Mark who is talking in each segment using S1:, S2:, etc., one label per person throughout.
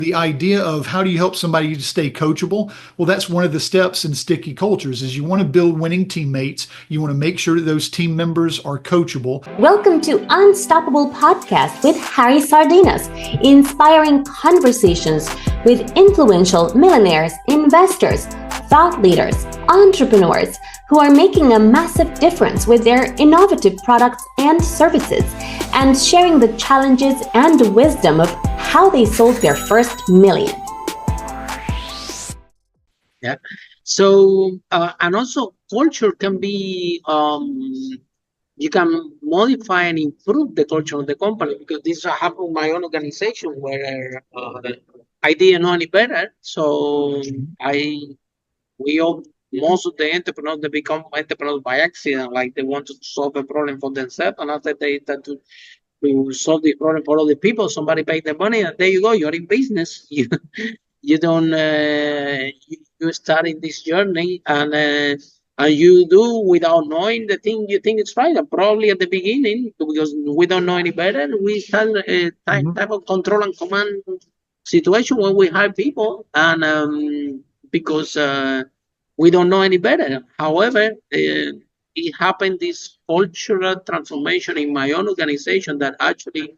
S1: The idea of how do you help somebody to stay coachable? Well, that's one of the steps in sticky cultures is you want to build winning teammates. You want to make sure that those team members are coachable.
S2: Welcome to Unstoppable Podcast with Harry Sardinas, inspiring conversations with influential millionaires, investors, thought leaders, entrepreneurs who are making a massive difference with their innovative products and services, and sharing the challenges and wisdom of how they sold their first million.
S3: Yeah. So, and also culture can be, you can modify and improve the culture of the company, because this happened in my own organization where I didn't know any better. So most of the entrepreneurs, they become entrepreneurs by accident, like they want to solve a problem for themselves, and after they start to solve the problem for other people, somebody paid the money, and there you go, you're in business. You don't you start in this journey, and you do without knowing the thing you think it's right. And probably at the beginning, because we don't know any better, we start a type of control and command situation when we hire people, and because we don't know any better. However, it happened, this cultural transformation in my own organization, that actually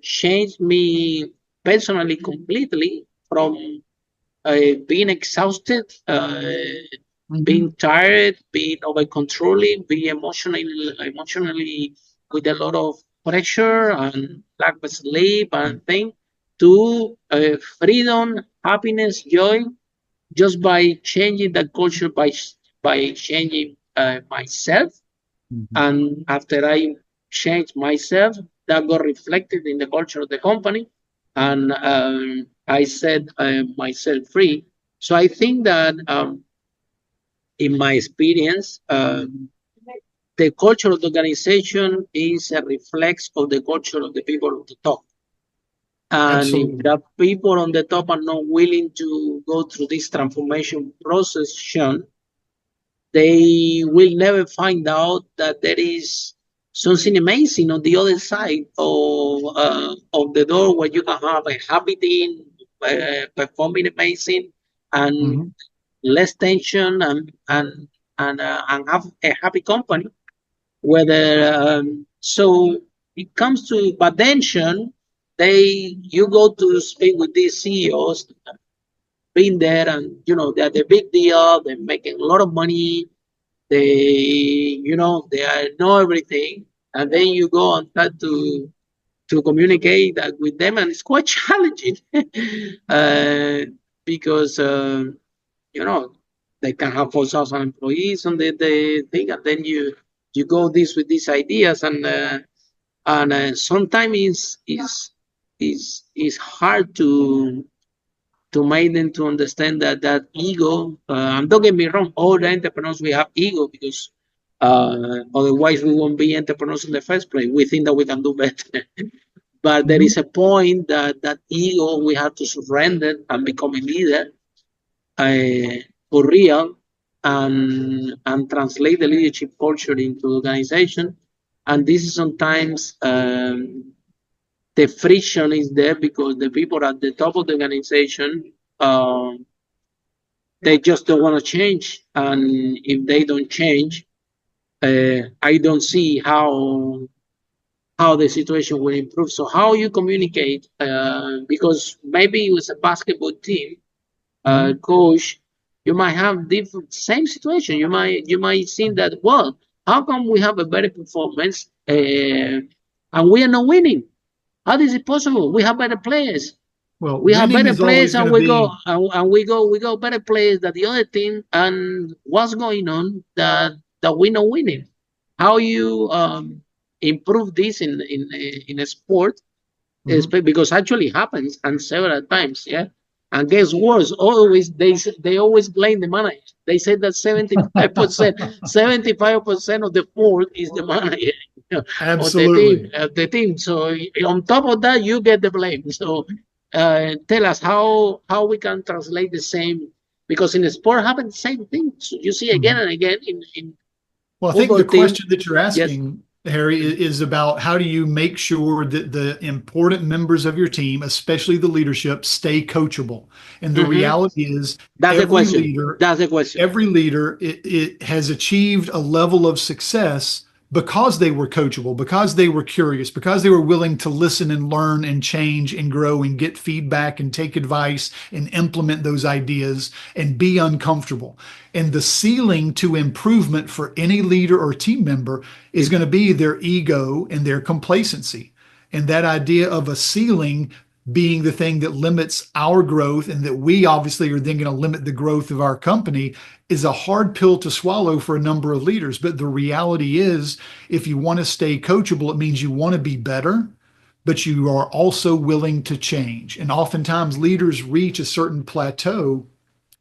S3: changed me personally completely, from being exhausted, being tired, being over controlling, being emotionally with a lot of pressure and lack of sleep and things, to freedom, happiness, joy, just by changing the culture, by changing myself. And after I changed myself, that got reflected in the culture of the company, and I set myself free. So I think that in my experience, the culture of the organization is a reflex of the culture of the people at the top. And
S1: Absolutely.
S3: if the people on the top are not willing to go through this transformation process, Sean, they will never find out that there is something amazing on the other side of the door, where you can have a happy team, performing amazing, and less tension, and have a happy company. Whether so it comes to, but then, Sean, you go to speak with these CEOs, been there, and they're the big deal, they're making a lot of money, they know everything, and then you go and try to communicate that with them, and it's quite challenging. Because they can have 4,000 employees on the thing, and then you go with these ideas, and sometimes it's hard to make them to understand that ego. And don't get me wrong, all the entrepreneurs, we have ego, because otherwise we won't be entrepreneurs in the first place. We think that we can do better. But there is a point that ego, we have to surrender and become a leader for real, and translate the leadership culture into the organization. And this is sometimes the friction is there, because the people at the top of the organization, they just don't want to change. And if they don't change, I don't see how the situation will improve. So how you communicate, because maybe it was a basketball team, coach, you might have different same situation. You might think that, well, how come we have a better performance and we are not winning? How is it possible? We have better players.
S1: Well,
S3: we have better players, and we
S1: go
S3: better players than the other team. And what's going on that we're not winning? How you improve this in a sport? Because actually happens, and several times, yeah. And guess what? Always they always blame the manager. They say that 75% of the fault is the manager.
S1: Absolutely.
S3: Of the team. So on top of that, you get the blame. So tell us how we can translate the same, because in the sport happens the same thing. So you see again and again in
S1: well, I think the question that you're asking Harry, is about how do you make sure that the important members of your team, especially the leadership, stay coachable. And the
S3: Mm-hmm.
S1: reality is
S3: That's the
S1: every
S3: question.
S1: leader,
S3: That's the question.
S1: every leader it has achieved a level of success because they were coachable, because they were curious, because they were willing to listen and learn and change and grow and get feedback and take advice and implement those ideas and be uncomfortable. And the ceiling to improvement for any leader or team member is going to be their ego and their complacency. And that idea of a ceiling being the thing that limits our growth and that we obviously are then going to limit the growth of our company is a hard pill to swallow for a number of leaders. But the reality is, if you want to stay coachable, it means you want to be better, but you are also willing to change. And oftentimes leaders reach a certain plateau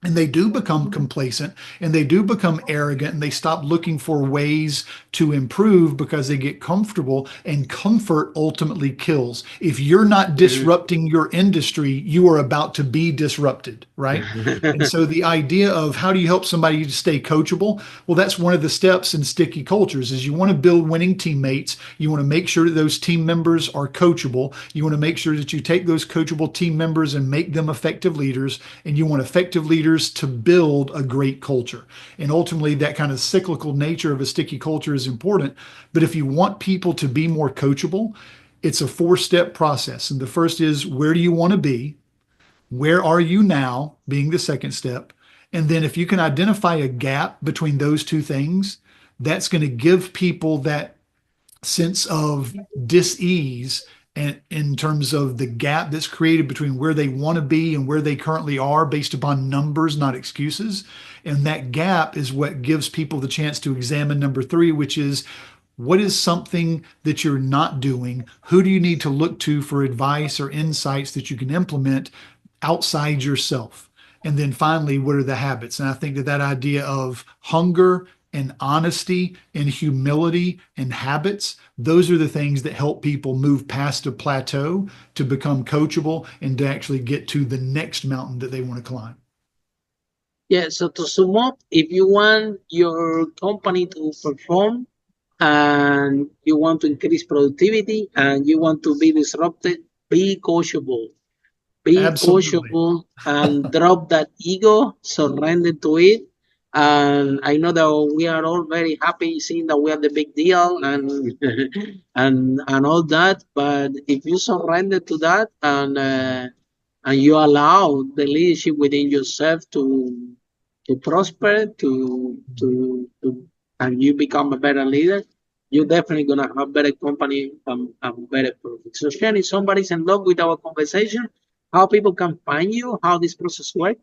S1: and they do become complacent and they do become arrogant and they stop looking for ways to improve because they get comfortable, and comfort ultimately kills. If you're not disrupting your industry, you are about to be disrupted, right? And so the idea of how do you help somebody to stay coachable? Well, that's one of the steps in sticky cultures is you want to build winning teammates. You want to make sure that those team members are coachable. You want to make sure that you take those coachable team members and make them effective leaders. And you want effective leaders to build a great culture. And ultimately, that kind of cyclical nature of a sticky culture is important. But if you want people to be more coachable, it's a 4-step process. And the first is, where do you want to be? Where are you now, being the second step? And then if you can identify a gap between those two things, that's going to give people that sense of dis-ease and in terms of the gap that's created between where they want to be and where they currently are based upon numbers, not excuses. And that gap is what gives people the chance to examine number 3, which is, what is something that you're not doing? Who do you need to look to for advice or insights that you can implement outside yourself? And then finally, what are the habits? And I think that that idea of hunger and honesty and humility and habits, those are the things that help people move past a plateau to become coachable and to actually get to the next mountain that they want to climb.
S3: Yeah, so to sum up, if you want your company to perform and you want to increase productivity and you want to be disrupted, be coachable. Be
S1: Absolutely.
S3: coachable and drop that ego, surrender to it. And I know that we are all very happy seeing that we are the big deal and and all that. But if you surrender to that and you allow the leadership within yourself to prosper, and you become a better leader, you're definitely gonna have better company and better profit. So Shane, if somebody's in love with our conversation, how people can find you, how this process works?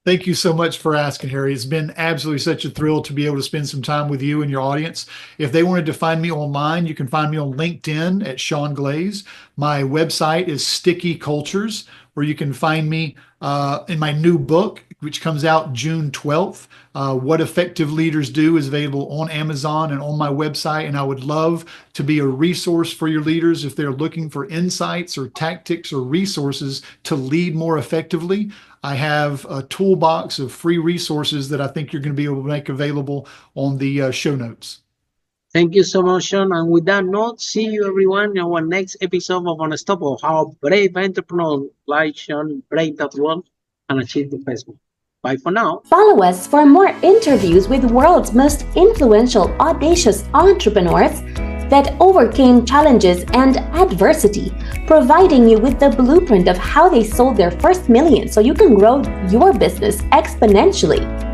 S1: Thank you so much for asking, Harry. It's been absolutely such a thrill to be able to spend some time with you and your audience. If they wanted to find me online, you can find me on LinkedIn at Sean Glaze. My website is Sticky Cultures, where you can find me in my new book, which comes out June 12th. What Effective Leaders Do is available on Amazon and on my website. And I would love to be a resource for your leaders if they're looking for insights or tactics or resources to lead more effectively. I have a toolbox of free resources that I think you're going to be able to make available on the show notes.
S3: Thank you so much, Sean. And with that note, see you everyone in our next episode of Unstoppable, how brave entrepreneurs like Sean break that wall and achieve the best one. Bye for now.
S2: Follow us for more interviews with world's most influential, audacious entrepreneurs that overcame challenges and adversity, providing you with the blueprint of how they sold their first million so you can grow your business exponentially.